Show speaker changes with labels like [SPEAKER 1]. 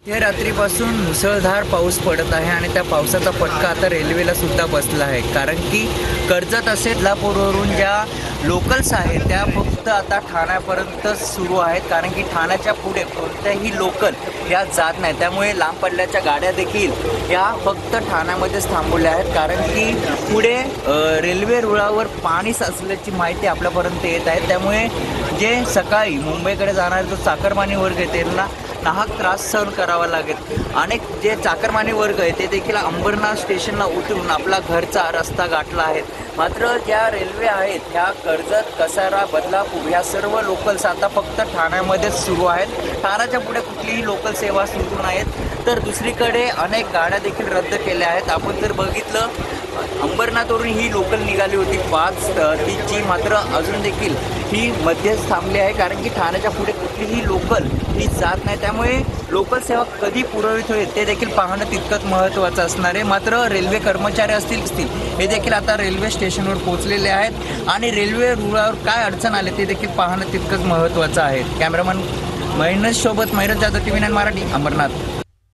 [SPEAKER 1] ते रात्रीपासून मुसळधार पाऊस पडत आहे आणि त्या पावसाचा फटका आता रेल्वेला सुद्धा बसला आहे. कारण की कर्जत असेल कोल्हापूरवरून ज्या लोकल्स आहेत त्या फक्त आता ठाण्यापर्यंत सुरू आहेत. कारण की ठाण्याच्या पुढे कोणत्याही लोकल या जात नाही. त्यामुळे लांब पल्ल्याच्या गाड्या देखील या फक्त ठाण्यामध्येच थांबवल्या आहेत. कारण की पुढे रेल्वे रुळावर पाणी साचल्याची माहिती आपल्यापर्यंत येत आहे. त्यामुळे जे सकाळी मुंबईकडे जाणारे जो चाकरमानी वर्ग आहे त्यांना नाहक त्रास सहन करावा लागेल. अनेक जे चाकरमानी वर्ग आहे ते देखील अंबरनाथ स्टेशनला उतरून आपला घरचा रस्ता गाठला आहे. मात्र ज्या रेल्वे आहेत ह्या कर्जत, कसारा, बदलापूर ह्या सर्व लोकल्स आता फक्त ठाण्यामध्येच सुरू आहेत. ठाण्याच्या पुढे कुठलीही लोकल सेवा सुरू नाहीत. तर दुसरीकडे अनेक गाड्या देखील रद्द केल्या आहेत. आपण जर बघितलं अंबरनाथवरून ही लोकल निघाली होती 5:30ची, मात्र अजून देखील ही मध्येच थांबली आहे. कारण की ठाण्याच्या पुढे कुठलीही लोकल ही जात नाही. त्यामुळे लोकल सेवा कधी पुरवित होईल ते देखील पाहणं तितकंच महत्त्वाचं असणार आहे. मात्र रेल्वे कर्मचारी असतील हे देखील आता रेल्वे स्टेशनवर पोहोचलेले आहेत आणि रेल्वे रुळावर काय अडचण आली ते देखील पाहणं तितकंच महत्त्वाचं आहे. कॅमेरामन महेश सोबत जाधव, TV9 मराठी, अंबरनाथ.